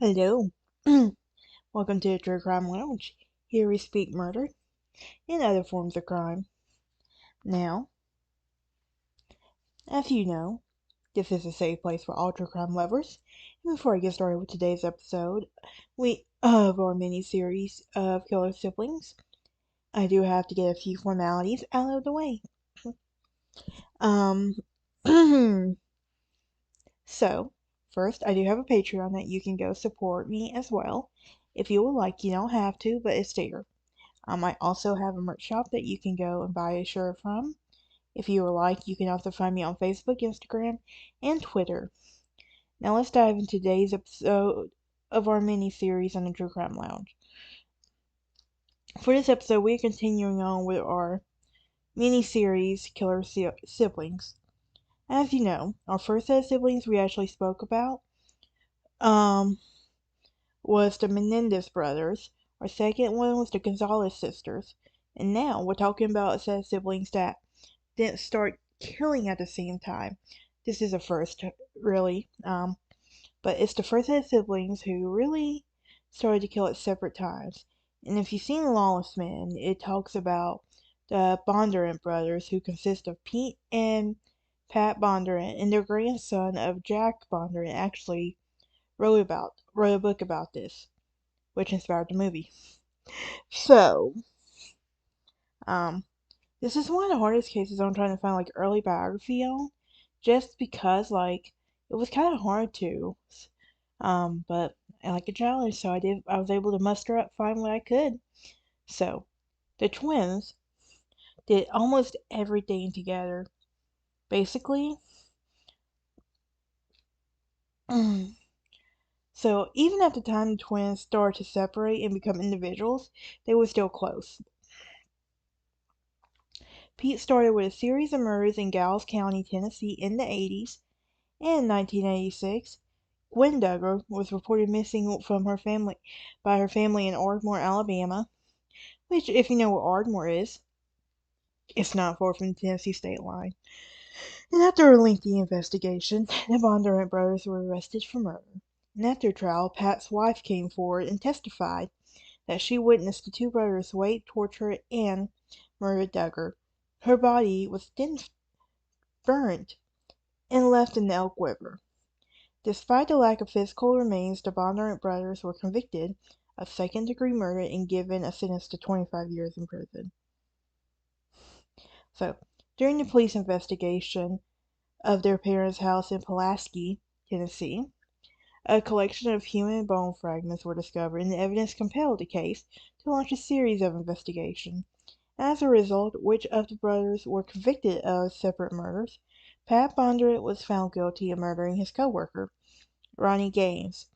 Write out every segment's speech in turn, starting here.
Hello. Welcome to the True Crime Lounge. Here we speak murder and other forms of crime. Now, as you know, this is a safe place for all true crime lovers. And before I get started with today's episode of our mini-series of killer siblings, I do have to get a few formalities out of the way. Um, so, first, I do have a Patreon that you can go support me as well. If you would like, you don't have to, but it's there. I might also have a merch shop that you can go and buy a shirt from. If you would like, you can also find me on Facebook, Instagram, and Twitter. Now let's dive into today's episode of our mini-series on the True Crime Lounge. For this episode, we're continuing on with our mini-series Killer Siblings. As you know, our first set of siblings we actually spoke about was the Menendez brothers. Our second one was the Gonzalez sisters. And now we're talking about a set of siblings that didn't start killing at the same time. This is a first, really. But it's the first set of siblings who really started to kill at separate times. And if you've seen Lawless Men, it talks about the Bondurant brothers, who consist of Pete and Pat Bondurant, and their grandson of Jack Bondurant actually wrote a book about this, which inspired the movie. So, this is one of the hardest cases I'm trying to find early biography on, just because it was kind of hard to. But I like a challenge, so I was able to muster up, find what I could. So, the twins did almost everything together. Basically. So, even at the time the twins started to separate and become individuals, they were still close. Pete started with a series of murders in Giles County, Tennessee in the 80s. In 1986, Gwen Dugger was reported missing from her family in Ardmore, Alabama, which, if you know what Ardmore is, it's not far from the Tennessee state line. And after a lengthy investigation, the Bondurant brothers were arrested for murder. And after trial, Pat's wife came forward and testified that she witnessed the two brothers rape, torture, and murder Dugger. Her body was then burnt and left in the Elk River. Despite the lack of physical remains, the Bondurant brothers were convicted of second-degree murder and given a sentence to 25 years in prison. So, during the police investigation of their parents' house in Pulaski, Tennessee, a collection of human bone fragments were discovered, and the evidence compelled the case to launch a series of investigation. As a result, which of the brothers were convicted of separate murders, Pat Bondurant was found guilty of murdering his co-worker, Ronnie Gaines,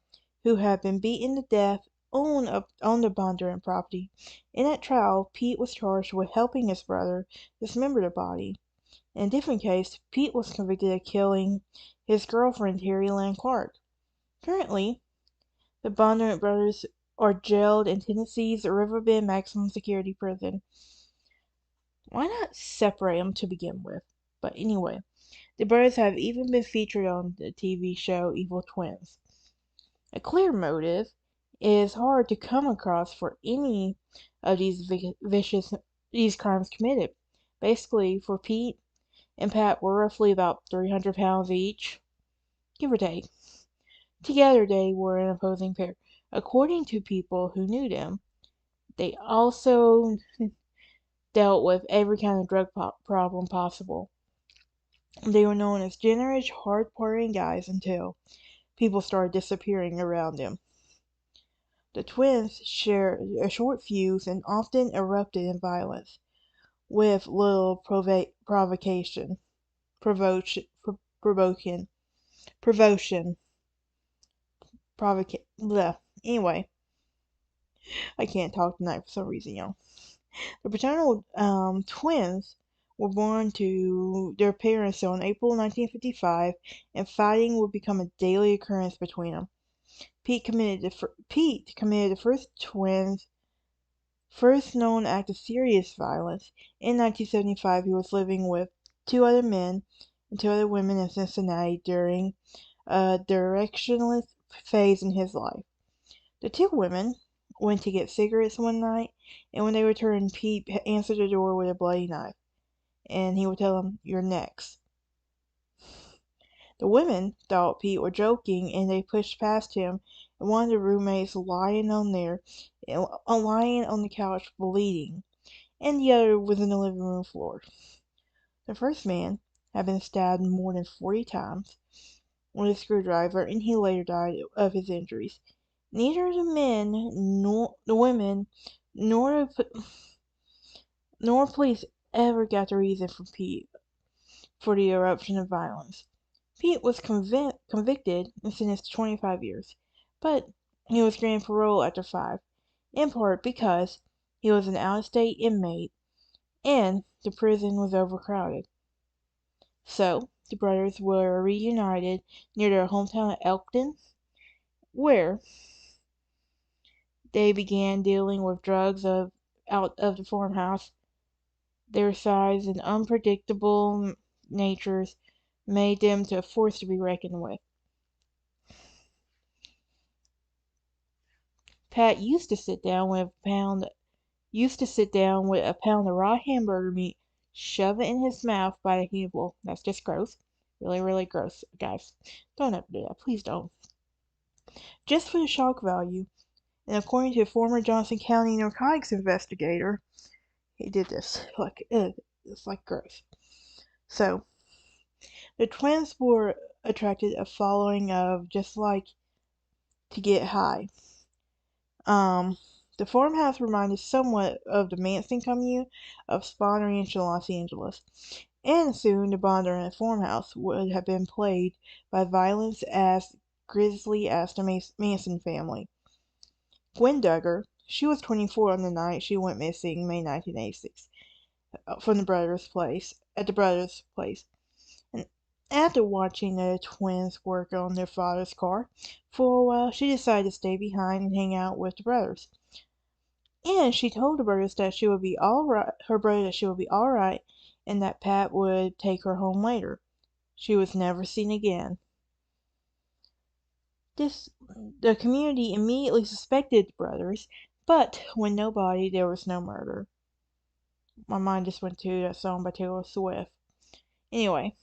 who had been beaten to death on the Bondurant property. In that trial, Pete was charged with helping his brother dismember the body. In a different case, Pete was convicted of killing his girlfriend, Lynn Clark. Currently, the Bondurant brothers are jailed in Tennessee's Riverbend maximum security prison. Why not separate them to begin with? But anyway, the brothers have even been featured on the TV show Evil Twins. A clear motive is hard to come across for any of these these crimes committed. Basically, for Pete and Pat were roughly about 300 pounds each, give or take. Together they were an opposing pair. According to people who knew them, they also dealt with every kind of drug problem possible. They were known as generous, hard-partying guys until people started disappearing around them. The twins shared a short fuse and often erupted in violence, with little provocation. Anyway, I can't talk tonight for some reason, y'all. The paternal twins were born to their parents on April 1955, and fighting would become a daily occurrence between them. Pete committed the first known act of serious violence. In 1975, he was living with two other men and two other women in Cincinnati during a directionless phase in his life. The two women went to get cigarettes one night, and when they returned, Pete answered the door with a bloody knife, and he would tell them, "You're next." The women thought Pete were joking, and they pushed past him, and one of the roommates lying on the couch bleeding, and the other was in the living room floor. The first man had been stabbed more than 40 times with a screwdriver, and he later died of his injuries. Neither the men, nor the women, nor police ever got the reason for Pete for the eruption of violence. Pete was convicted and sentenced to 25 years, but he was granted parole after 5, in part because he was an out-of-state inmate and the prison was overcrowded. So, the brothers were reunited near their hometown of Elkton, where they began dealing with drugs out of the farmhouse. Their size and unpredictable natures made them a force to be reckoned with. Pat used to sit down with a pound of raw hamburger meat, shove it in his mouth by the handful. That's just gross. Really, really gross, guys. Don't ever do that. Please don't. Just for the shock value. And according to a former Johnson County narcotics investigator, he did this. It's like gross. So, the twins were attracted a following of just like to get high. The farmhouse reminded somewhat of the Manson commune of Spawn Ranch in Los Angeles, and soon the Bondurant farmhouse would have been plagued by violence as grisly as the Manson family. Gwen Dugger, she was 24 on the night she went missing, May 1986, from at the brothers' place. And after watching the twins work on their father's car for a while, she decided to stay behind and hang out with the brothers. And she told the brothers that she would be alright, and that Pat would take her home later. She was never seen again. The community immediately suspected the brothers, but when nobody, there was no murder. My mind just went to that song by Taylor Swift. Anyway,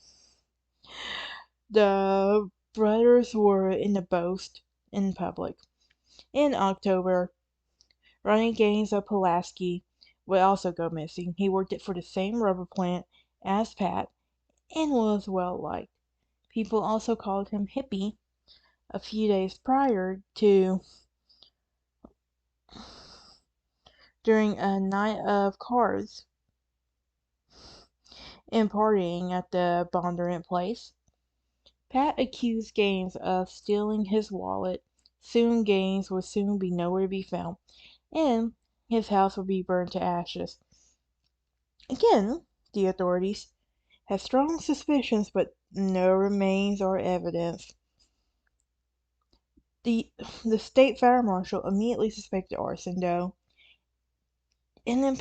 the brothers were in the boast in public. In October, Ronnie Gaines of Pulaski would also go missing. He worked for the same rubber plant as Pat and was well liked. People also called him Hippie a few days prior to during a night of cards and partying at the Bondurant place. Pat accused Gaines of stealing his wallet. Soon Gaines would soon be nowhere to be found, and his house would be burned to ashes. Again, the authorities had strong suspicions, but no remains or evidence. The state fire marshal immediately suspected arson, though, and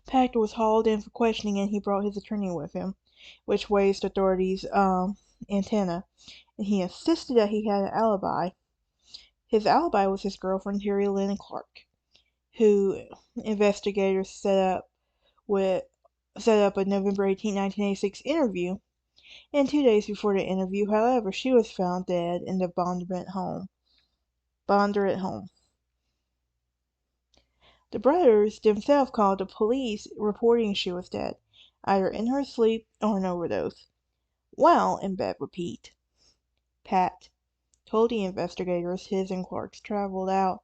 Pact was hauled in for questioning, and he brought his attorney with him, which raised authorities' antenna, and he insisted that he had an alibi. His alibi was his girlfriend, Lynn Clark, who investigators set up a November 18, 1986 interview, and 2 days before the interview, however, she was found dead in the Bondurant home. The brothers themselves called the police, reporting she was dead, either in her sleep or an overdose, while in bed with Pete. Pat told the investigators his and Clark's traveled out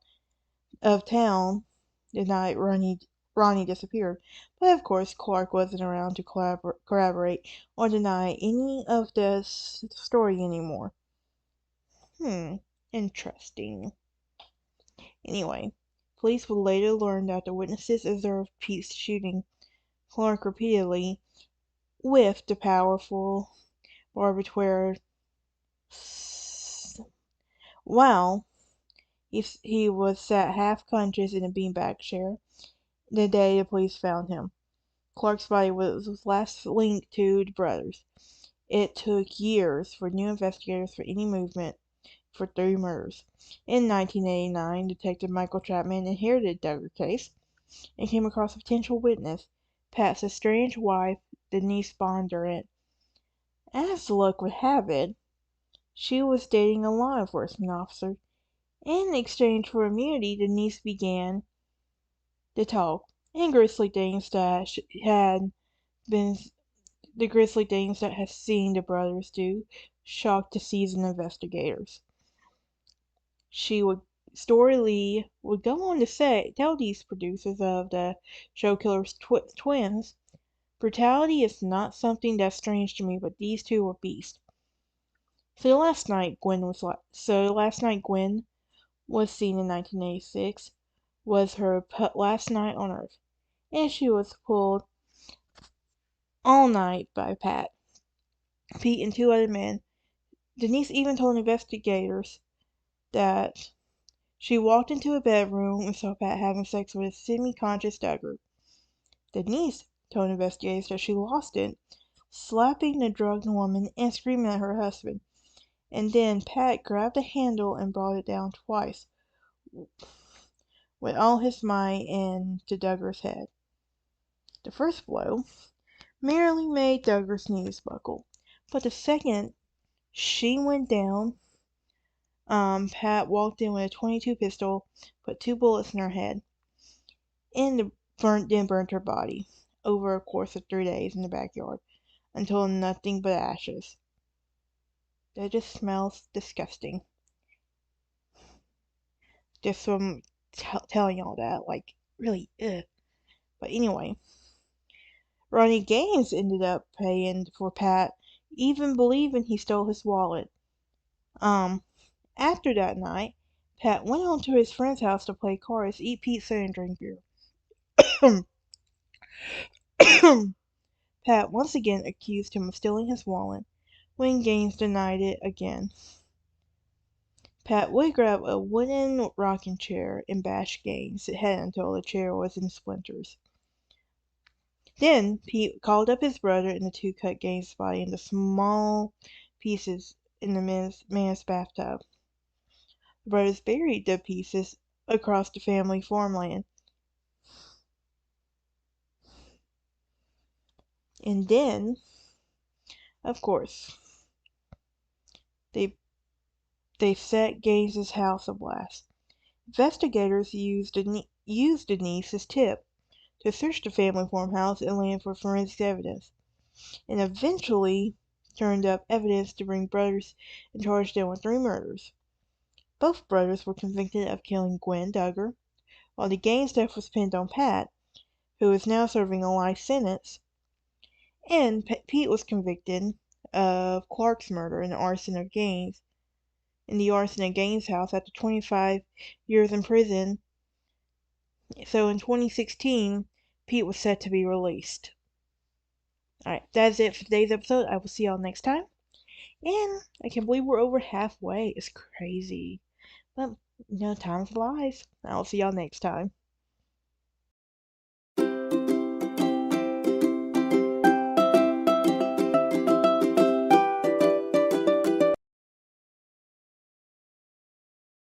of town the night Ronnie disappeared, but of course Clark wasn't around to corroborate or deny any of the story anymore. Interesting. Anyway, police would later learn that the witnesses observed Pete's shooting Clark repeatedly with the powerful barbiturate while he was sat half conscious in a beanbag chair the day the police found him. Clark's body was last linked to the brothers. It took years for new investigators for any movement for 3 murders. In 1989, Detective Michael Chapman inherited Duggar case and came across a potential witness, Pat's estranged wife, Denise Bondurant. As luck would have it, she was dating a law enforcement officer. In exchange for immunity, Denise began to talk, and grisly things that had been the grisly things that had seen the brothers do shocked the seasoned investigators. Story Lee would go on to tell these producers of the show Killer's Twins, brutality is not something that's strange to me, but these two were beasts. So last night Gwen was seen in 1986 was her last night on Earth, and she was pulled all night by Pat, Pete, and 2 other men. Denise even told investigators that she walked into a bedroom and saw Pat having sex with a semi-conscious Duggar. Denise told investigators that she lost it, slapping the drugged woman and screaming at her husband. And then Pat grabbed a handle and brought it down twice, with all his might into Duggar's head. The first blow merely made Duggar's knees buckle, but the second she went down, Pat walked in with a .22 pistol, put 2 bullets in her head, and burnt her body over a course of 3 days in the backyard until nothing but ashes. That just smells disgusting. Just from telling y'all that, like, really, ugh. But anyway, Ronnie Gaines ended up paying for Pat, even believing he stole his wallet. After that night, Pat went on to his friend's house to play cards, eat pizza, and drink beer. Pat once again accused him of stealing his wallet, when Gaines denied it again. Pat would grab a wooden rocking chair and bash Gaines' head until the chair was in splinters. Then Pete called up his brother, and the two cut Gaines' body into small pieces in the man's bathtub. The brothers buried the pieces across the family farmland. And then, of course, they set Gaines' house ablaze. Investigators used Denise's tip to search the family farmhouse and land for forensic evidence, and eventually turned up evidence to bring brothers and charge them with 3 murders. Both brothers were convicted of killing Gwen Dugger, while the Gaines death was pinned on Pat, who is now serving a life sentence, and Pete was convicted of Clark's murder and arson of Gaines in the arson at Gaines' house after 25 years in prison. So in 2016, Pete was set to be released. Alright, that's it for today's episode. I will see y'all next time. And I can't believe we're over halfway. It's crazy. But, time flies. I'll see y'all next time.